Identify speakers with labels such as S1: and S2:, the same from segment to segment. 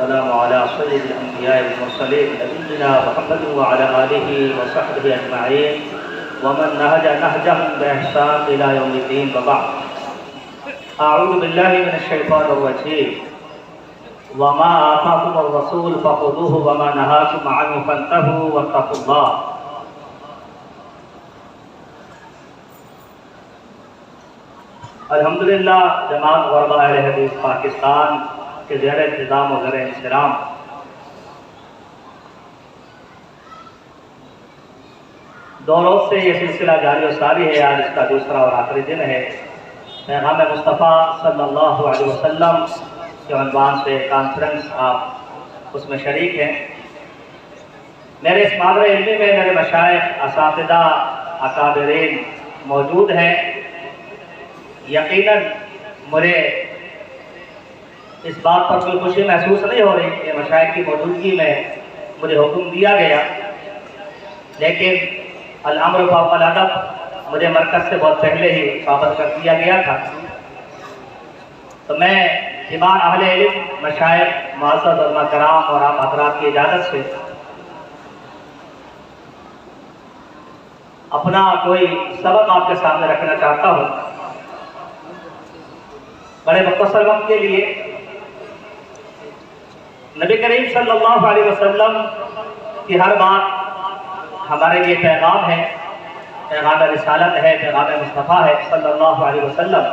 S1: वस्सलामु अला सय्यिदिल अंबिया वल मुरसलीन नबीना मुहम्मद व अला आलिहि व सहबिहि अजमईन व मन नहज नहजहुम बिइहसान इला यौमिद्दीन व बअद। अऊज़ु बिल्लाहि मिनश शैतानिर रजीम व मा आताकुमुर रसूल फखुदूहु व मा नहाकुम अन्हु फंतहू वत्तकुल्लाह। अल्हम्दुलिल्लाह जमात ग़ुरबा अहले हदीस पाकिस्तान के ज़ेर इंतज़ाम और ज़ेर इंतज़ाम दो रोज़ से ये सिलसिला जारी और सारी है। आज इसका दूसरा और आखिरी दिन है। पैग़ाम मुस्तफ़ा सल्लल्लाहु अलैहि वसल्लम के उन्वान से कॉन्फ्रेंस आप उसमें शरीक हैं। मेरे इस मादरे इल्मी में मेरे मशाइख़ असातिज़ा अकाबिरीन मौजूद हैं। यकीनन मुझे इस बात पर कोई खुशी महसूस नहीं हो रही कि मशाइख़ की मौजूदगी में मुझे हुक्म दिया गया, लेकिन अल-अम्र फ़ौक़ल अदब मुझे मरकज़ से बहुत पहले ही वापस कर दिया गया था। तो मैं ईमान अहले इल्म मशाइख़ मुअज़्ज़ज़ उलमा कराम और आप हज़रात की इजाज़त से अपना कोई सबक आपके सामने रखना चाहता हूँ। बड़े मुख्तसर वक्त के लिए नबी करीम सल्लल्लाहु अलैहि वसल्लम की हर बात हमारे लिए पैगाम है, पैगाम रिसालत है, पैगाम मुस्तफ़ा है सल्लल्लाहु अलैहि वसल्लम।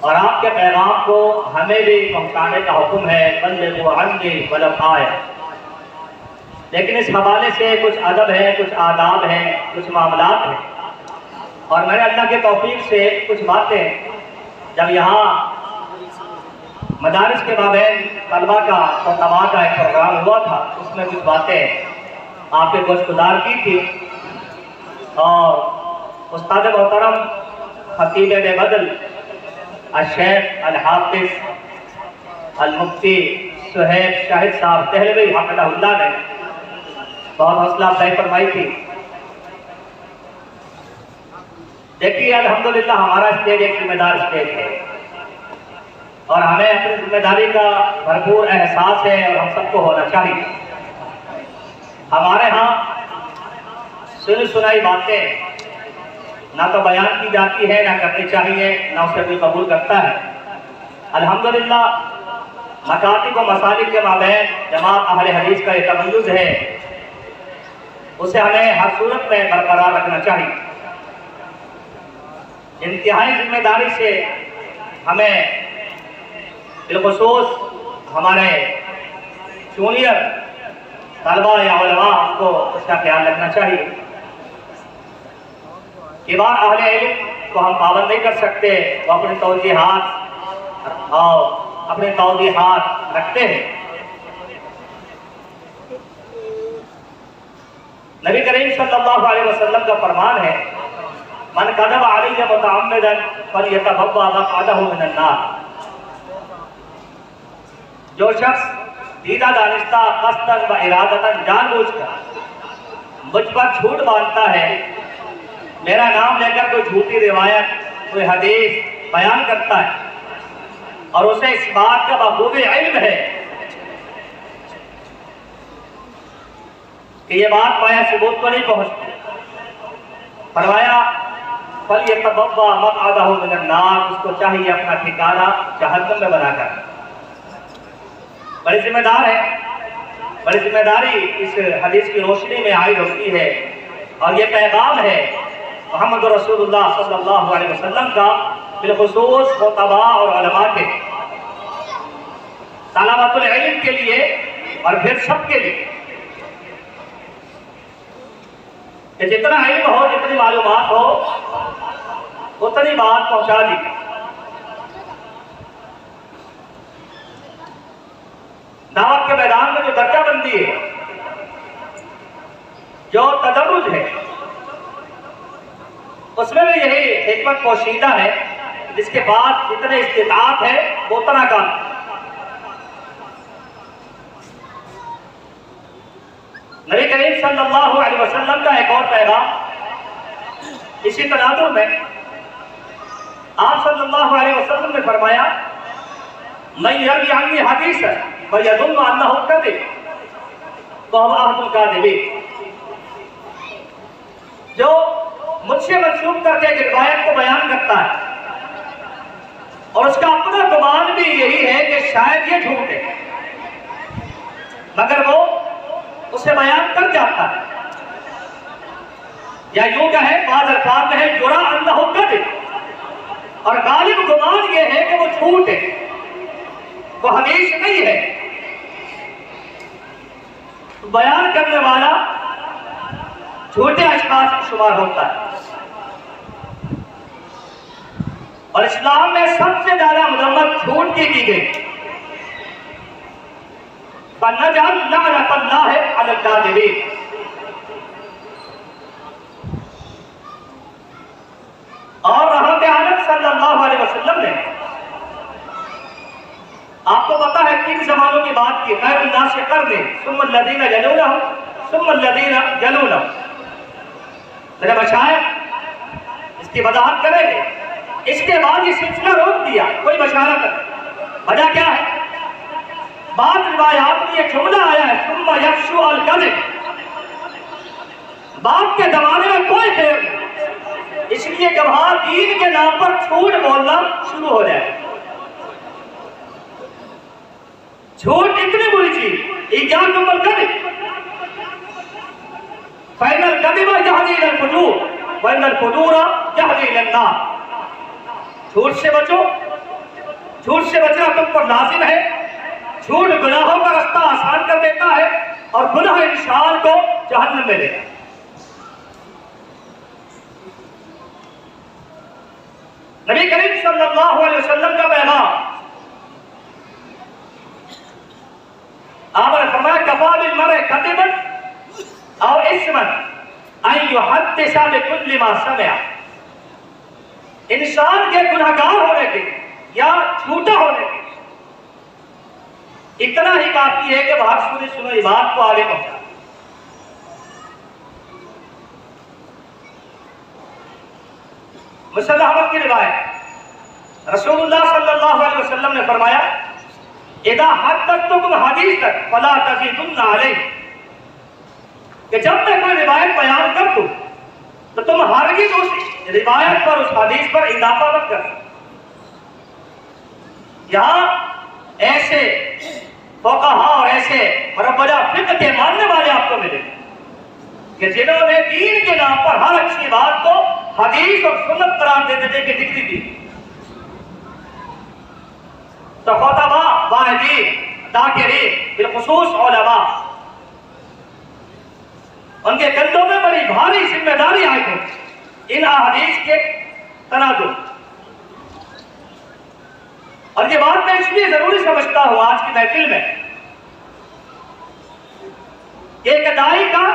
S1: और आपके पैगाम को हमें भी पहुँचाने का हुक्म है, बल्लिग़ू अन्नी वलौ आया। लेकिन इस हवाले से कुछ अदब है, कुछ आदाब हैं, कुछ मामलात हैं। और मैंने अल्लाह के तौफीक से कुछ बातें जब यहाँ मदारिस के माबैन तलबा का और तमा का एक प्रोग्राम हुआ था, उसमें कुछ बातें आपके गोश्तगुजार की थी। और उस्ताद मोहतरम खतीब बेबदल अल-शेख अल-हाफिज़ अल-मुफ्ती सुहैब शाहिद साहब दहलवी हफ़िज़हुल्लाह ने बहुत हौसला अफ़ज़ाई फरमाई थी। देखिए अल्हम्दुलिल्लाह हमारा स्टेज एक जिम्मेदार स्टेज है और हमें अपनी जिम्मेदारी का भरपूर एहसास है और हम सबको होना चाहिए। हमारे यहाँ सुनी सुनाई बातें ना तो बयान की जाती है, ना करनी चाहिए, ना उसे कोई कबूल करता है। अल्हम्दुलिल्लाह मकातिब व मसालिक के माबैन जमात अहले हदीस का ये तमय्युज़ है, उसे हमें हर सूरत में बरकरार रखना चाहिए। इंतहाई जिम्मेदारी से हमें बिलखुसूस हमारे जूनियर तलबा या उलमा को उसका ख्याल रखना चाहिए। किबार अहले इल्म को हम पाबंद नहीं कर सकते, वो अपने तौजीहात रखते हैं। नबी करीम सल्लल्लाहु अलैहि वसल्लम का फरमान है, मन कज़ब अलैहि मुतअम्मिदन फलयतबव्वा मक़अदहु मिनन नार। जो शख्स दीदा दानिस्ता क़स्दन व इरादतन जानबूझकर मुझ पर झूठ बांधता है, मेरा नाम लेकर कोई झूठी रिवायत, कोई हदीस बयान करता है और उसे इस बात का बखूबी इल्म है कि ये बात पाया सबूत को नहीं पहुंचती, फरमाया फलयतबव्वा मक़अदहु मिनन नार, उसको चाहिए अपना ठिकाना जहन्नम में बनाकर। बड़ी जिम्मेदार है, बड़ी जिम्मेदारी इस हदीस की रोशनी में आई होती है। और ये पैगाम है मोहम्मद रसूलुल्लाह सल्लल्लाहु अलैहि वसल्लम का बिलखुसूस खुतबा और उलमा के तलबातुल इल्म के लिए और फिर सबके लिए कि जितना इल्म हो, जितनी मालूमात हो, उतनी बात पहुंचा दी। दावत के मैदान में जो दर्जाबंदी है, जो तदर्रुज है, उसमें भी यही हिकमत पोशीदा है, जिसके बाद जितने इस्तिताअत है वो उतना काम। नबी करीम सल्लल्लाहु अलैहि वसल्लम का एक और पैगाम इसी तनाजुर में आप सल्लल्लाहु अलैहि वसल्लम ने फरमाया, मैं यरवी अन्नी हदीस है फयजुन्नु अन्नहु कज़िब वहुव अहदुल काज़िबीन। जो मुझसे मंसूब करके एक रिवायत को बयान करता है और उसका अपना गुमान भी यही है कि शायद ये झूठ है, मगर वो उसे बयान कर जाता है, या यूं कहे बाज़ अल्फाज़ में है जुरा अन्नहु कज़िब, और गालिब गुमान ये है कि वो झूठ है, वो हदीस नहीं है। तो बयान करने वाला छोटे अशखास में शुमार होता है। और इस्लाम में सबसे ज्यादा मजम्मत झूठ की गई। और रहमत आलम सल्लल्लाहु अलैहि वसल्लम ने, आपको पता है 3 जमानों की बात की, खैरुन नास क़र्नी सुम्मा लज़ीना यलूनहुम सुम्मा लज़ीना यलूनहुम। मेरे मशाइख इसकी वजाहत करेंगे। इसके बाद ये सिलसिला रोक दिया, कोई बशारत नहीं। वजह क्या है? बाद रिवायात में ये जुमला आया है सुम्मा यफ्शु अल कज़िब, बाप के जमाने में कोई खैर नहीं, इसलिए जब हाँ दीन के नाम पर झूठ बोलना शुरू हो जाए। झूठ इतनी बुरी चीज, इय्याकुम बिल कज़िब फ़इन्नल कज़िबा यहदी इलल फ़ुजूर व इन्नल फ़ुजूरा यहदी इलन नार। झूठ से बचो, झूठ से बचना तुम पर लाजिम है। झूठ गुनाहों का रास्ता आसान कर देता है और गुनाह इंसान को जहन्नम में देता है। नबी करीम सल्लल्लाहु अलैहि वसल्लम का पैगाम, आपने फरमाया कफ़ा बिल मर्इ कज़िबन औ इस्मन अन युहद्दिसा बिकुल्लि मा समिअ। इंसान के गुनहगार होने के या झूठा होने के इतना ही काफी है कि बात सुनी बात को आगे पहुंचा। मुसल्लम अहमद की रिवायत, रसूलुल्लाह सल्लल्लाहु अलैहि वसल्लम ने फरमाया इदा हद्दतुकुम हदीसन फला तज़ीदुन्ना अलैहि, कि जब मैं कोई रिवायत बयान कर दूं तो तुम हरगिज़ उस रिवायत पर, उस हदीस पर इजाफा मत कर। यहां ऐसे फुक़हा और ऐसे मुरब्बा फिक़्ह के मानने वाले आपको मिलेंगे कि जिन्होंने दीन के नाम पर हर अच्छी बात को हदीस और सुन्नत करार दे देने की डिग्री दी। तो खुतबा वाहिदीन दाकिरीन बिलखुसूस उलमा, उनके कंधों में बड़ी भारी जिम्मेदारी आई थी इन अहादीस के तनाजुम। और ये बात मैं इसलिए जरूरी समझता हूं आज की महफिल में, एक दाई का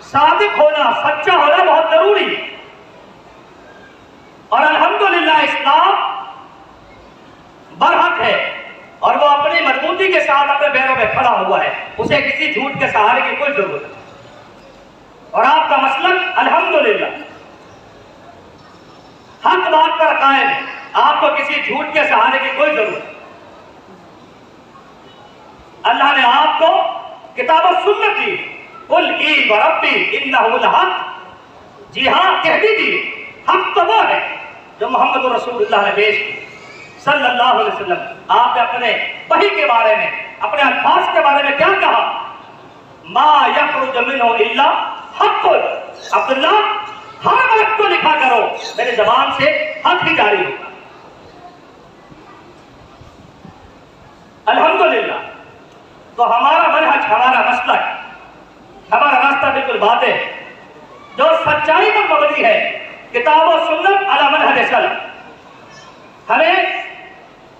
S1: सादिक होना, सच्चा होना बहुत जरूरी है। और अल्हम्दुलिल्लाह इस्लाम बरहक है और वो अपनी मजबूती के साथ अपने पैरों में खड़ा हुआ है, उसे किसी झूठ के सहारे की कोई जरूरत नहीं। और आपका मसलक अल्हम्दुलिल्लाह हक बात पर कायम है, आपको किसी झूठ के सहारे की कोई जरूरत नहीं। अल्लाह ने आपको किताब और सुन्नत दी, कुल ई व रब्बी इन्नहु लहक। जी हां, कह दीजिए हक तो वो है जो मोहम्मद रसूलुल्लाह ने पेश की सल्लल्लाहु अलैहि वसल्लम। आपने अपने वही के बारे में, अपने अल्फाज के बारे में क्या कहा? मा यखरुज मिन्हु इल्ला हक़्क़ुन। अब्दुल्ला, हर बात को लिखा करो, मेरे जबान से हक ही जारी हो। अल्हम्दुलिल्लाह, तो हमारा मनहज, हमारा मसलक, हमारा रास्ता बिल्कुल बातें है जो सच्चाई पर मबनी है, किताब और सुन्नत अला मनहज सलफ। हमें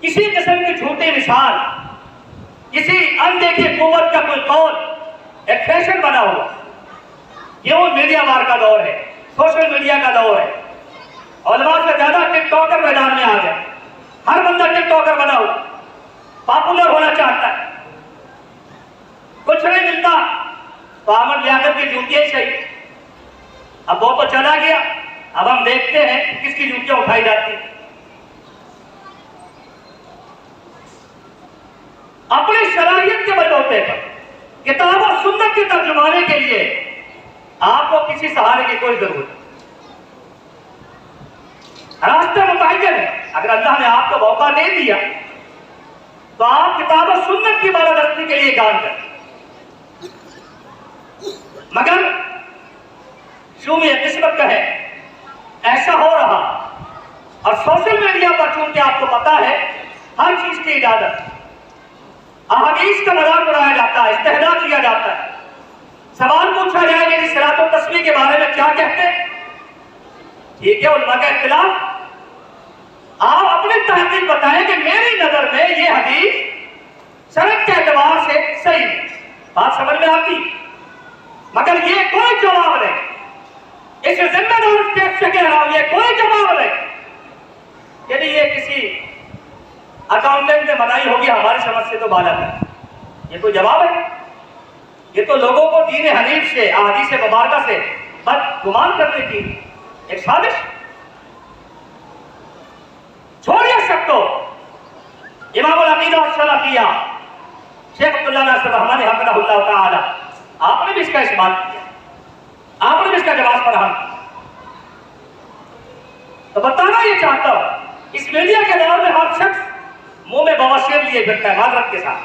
S1: किसी किस्म की झूठी मिसाल, किसी अनदेखी कुव्वत का कोई कौल, एक फैशन बना हुआ, ये वो मीडिया वार का दौर है, सोशल मीडिया का दौर है। उलमा से ज्यादा टिकटॉकर मैदान में आ गए, हर बंदा टिकटॉकर बना हुआ, पॉपुलर होना चाहता है, कुछ नहीं मिलता तो आमद लियाकत की जूतियां ही सही। अब वो तो चला गया, अब हम देखते हैं किसकी जूतियां उठाई जाती है। अपनी शरायत के बलबूते पर किताब और सुन्नत के तर्जुमाने के लिए आपको किसी सहारे की कोई जरूरत नहीं। रास्ते मुतय्यन है। अगर अल्लाह ने आपको मौका दे दिया तो आप किताब और सुन्नत की बालादस्ती के लिए काम करें। मगर शूमी किस्मत का है, ऐसा हो रहा। और सोशल मीडिया पर चूंकि आपको पता है हर चीज की इजाजत, अहदीस का मजाक उड़ाया जाता है, इस्तेहजा किया जाता है। सवाल पूछा जाएगा कि सिरात और तस्वीर के बारे में क्या कहते हैं? ठीक है, उलमा का इख्तिलाफ। आप अपनी तहकीक बताएं कि मेरी नजर में यह हदीस सनद के एतबार से सही है। बात समझ में आती? मगर ये कोई जवाब नहीं, इस जिम्मेदार स्टेट से कह रहा हूं, ये कोई जवाब नहीं। यदि ये किसी अकाउंटेंट ने बनाई होगी, हमारी समझ से तो बालक है, ये कोई जवाब है? ये तो लोगों को दीन हनीफ से, अहादीस मुबारका से बदगुमान करने की एक साजिश। छोड़िए सबको। इमामुल अकीदा सलाफिया शेख अब्दुल्लाह नासिर रहमान हफ़िज़हुल्लाह ताला, आपने भी इसका इस्तेमाल किया, आपने भी इसका जवाब फराहम किया। तो बताना ये चाहता हूं, इस मीडिया के दौर में हर शख्स मुंह में बवासीर लिए फिरता है, माजरत के साथ,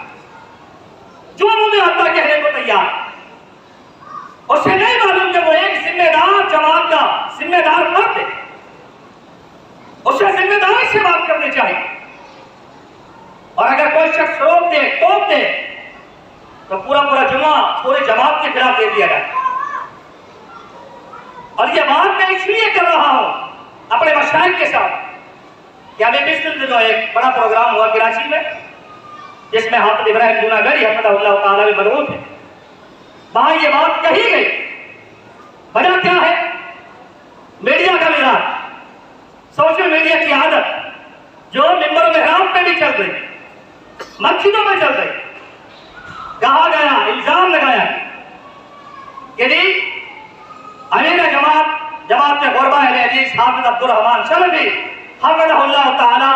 S1: जो मुंह में आता कहने को तैयार। उसे नहीं मालूम कि वो एक जिम्मेदार जमात का जिम्मेदार फर्द है, उसे जिम्मेदारी से बात करनी चाहिए। और अगर कोई शख्स रोक दे, टोक दे, तो पूरा पूरा जुमा पूरे जमात के खिलाफ दे दिया जाए। और यह बात मैं इसलिए कर रहा हूं अपने मशाइख के साथ कि अभी पिछले दिनों एक बड़ा प्रोग्राम हुआ कराची में, जिसमें हाफिज इब्राहिम जूनागढ़ी हफ़िज़हुल्लाह ताला भी मरऊद है। वहां ये बात कही गई। वजह क्या है? मीडिया का मिजाज, सोशल मीडिया की आदत, जो मिंबर मेहराब पे भी चल रही, मस्जिदों में चल रही। कहा गया, इल्जाम लगाया कि अमीर जमात गुरबा हदीस हाफिज अब्दुल रहमान शलबी हफ़िज़हुल्लाह ताला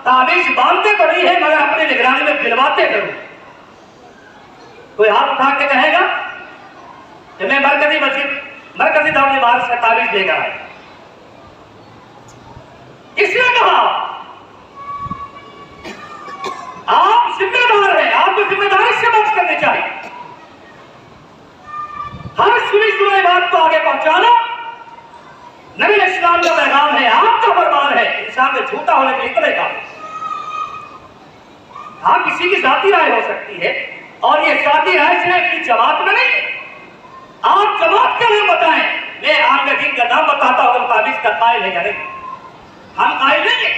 S1: ताबीज़ बांधते तो नहीं है, मगर अपनी निगरानी में दिलवाते जरूर। कोई हाथ उठा के कहेगा कि मैं मरकजी दावत बाहर से ताबीज़ लेकर आया। इसने कहा आप जिम्मेदार हैं, आपको जिम्मेदारी से बात करनी चाहिए। हर सुनी बात को आगे पहुंचाना नबी इस्लाम का पैगाम है, आपका फरमान है। इंसान में झूठा होने के निकलेगा। हाँ, किसी की जाती राय हो सकती है, और ये जाती राय सिर्फ की जमात में नहीं। आप जमात का नाम बताएं, मैं आगे दिन का नाम बताता हूं, ताबीज़ का कायल है या नहीं। हम कायल नहीं है।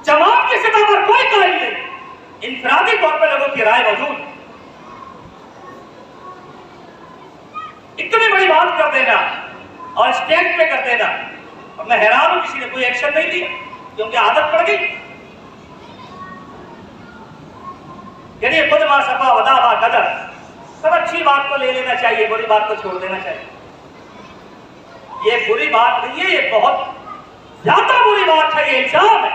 S1: जमात की सतह पर कोई कायल नहीं, इंफरादी तौर पर लोगों की राय मौजूद। इतनी बड़ी बात कर देना और स्टेज पे कर देना, और मैं हैरान हूं किसी ने कोई एक्शन नहीं लिया, क्योंकि आदत पड़ गई। यानी खुद मा सफा वदा बा कदर, सब अच्छी बात को ले लेना चाहिए, बुरी बात को छोड़ देना चाहिए। ये बुरी बात नहीं है, ये बहुत ज्यादा बुरी बात है, ये इल्जाम है।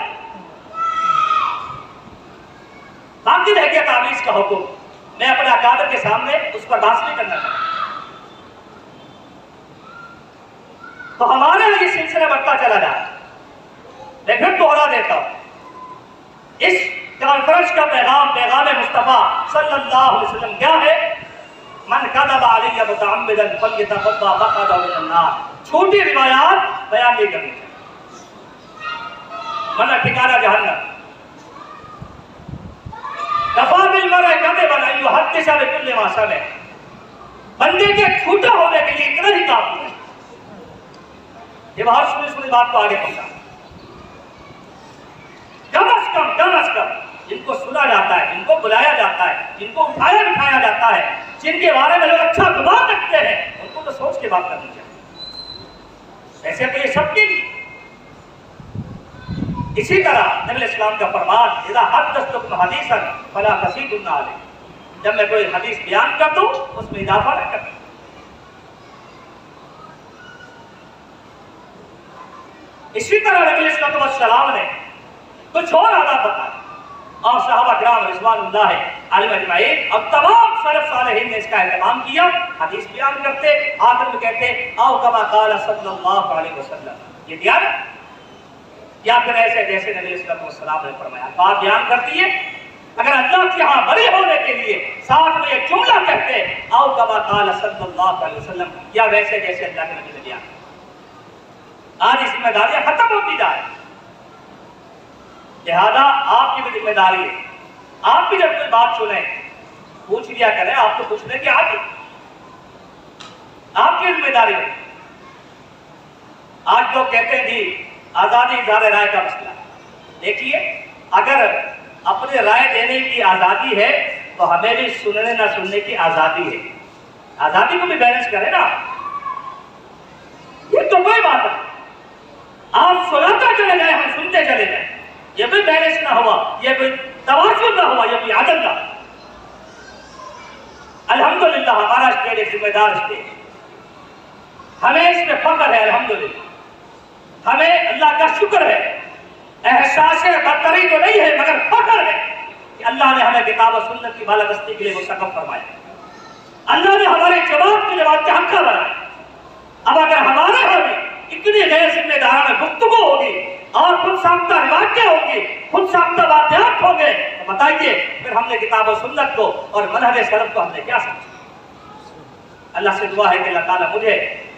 S1: बाकी रह गया ताबीज़ का हुक्म, मैं अपने अकादर के सामने उस पर बात नहीं करना चाहता। तो हमारे लिए ये सिलसिला बढ़ता चला जाए। मैं फिर दोहरा देता हूं, इस कॉन्फ्रेंस का पैगाम मुस्तफा सल्लल्लाहु अलैहि वसल्लम क्या है? मन कज़ब अलैहि मुतअम्मिदन फल्यतबव्वा मक़अदहु मिनन नार। छोटी रिवायात बयान नहीं करनी चाहिए, वरना ठिकाना जहन्नम। कफ़ा बिल मरइ कज़िबन अन युहद्दिस बिकुल्लि मा समिअ। बंदे के झूठा होने के लिए इतना ही काफी है। ये बहुत सुनी बात को आगे पहुंचा। कम अज कम जिनको सुना जाता है, जिनको बुलाया जाता है, जिनको उठाया बिठाया जाता है, जिनके बारे में लोग अच्छा गुमान रखते हैं, उनको तो सोच के बात करनी चाहिए। ऐसे तो ये सबके लिए। इसी तरह नबी इस्लाम का फरमान, इज़ा हद्दस्तुकुम हदीसन फला तज़ीदुन अलैहि। जब मैं कोई हदीस बयान कर दूं, उसमें इजाफा न करें। इसी तरह नबी सल्लल्लाहु अलैहि वसल्लम ने कुछ और आदाब बताए। और सहाबा किराम रिज़वानुल्लाह अलैहिम अजमईन और तमाम सलफ सालेहीन ने इसका एहतमाम किया। हदीस बयान करते, आखिर में कहते आओ कमा क़ाल सल्लल्लाहु अलैहि वसल्लम, ये ध्यान या फिर ऐसे जैसे नबी सल्लल्लाहु अलैहि वसल्लम ने फरमाया। बात बयान करती है, अगर अल्लाह के यहाँ बरी होने के लिए साथ में एक जुमला कहते आओ कमा क़ाल सल्लल्लाहु अलैहि वसल्लम, या वैसे जैसे अल्लाह के नबी ने बयान। आज ये जिम्मेदारियां खत्म होती जाए, लिहाजा आपकी भी जिम्मेदारी है, आप भी जब कोई बात सुने पूछ लिया करें, आपको पूछने की आदत आपकी जिम्मेदारी है। आज लोग कहते हैं जी आजादी इज़हार राय का मसला, देखिए अगर अपनी राय देने की आजादी है तो हमें भी सुनने ना सुनने की आजादी है। आजादी को भी बैलेंस करें ना, ये तो कोई बात है, आप सुनाते चले जाए हम सुनते चले जाए, ये भी बैलेंस ना हुआ, ये कोई तवाज़ुन ना हुआ, ये कोई आदत ना। अल्हम्दुलिल्लाह हमारा स्टेट एक जिम्मेदार स्टेट, हमें इसमें फख्र है अल्हम्दुलिल्लाह, हमें अल्लाह का शुक्र है, एहसास बरतरी तो नहीं है मगर फख्र है कि अल्लाह ने हमें किताब और सुन्नत की बालादस्ती के लिए मुस्तक़ब फरमाया, अल्लाह ने हमारे जवाब के जवाब के हक़ बनाया। अब अगर हमारे यहाँ भी इतनी गैर जिम्मेदाराना गुफ्तगू होगी और खुद साख्ता रिवायतें होंगी, खुद साख्ता वाक़यात होंगे, तो बताइए फिर हमने किताब और सुन्नत को और मनहज सलफ को हमने क्या समझा। अल्लाह से दुआ है कि अल्लाह ताला मुझे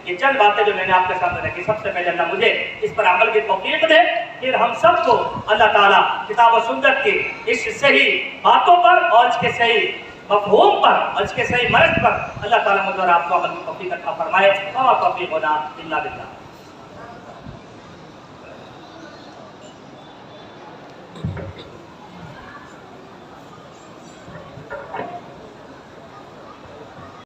S1: ये चंद बातें जो मैंने आपके सामने रखी, सबसे पहले अल्लाह मुझे इस पर अमल की तौफीक दे, फिर हम सबको अल्लाह ताला किताब और सुन्नत की इस सही बातों पर और इसके सही मफ़हूम पर और इसके सही मर्ज़ पर अल्लाह ताला मुझे और आपको अमल की तौफीक अता फरमाए। व मा तौफीक़ुना इल्ला बिल्लाह।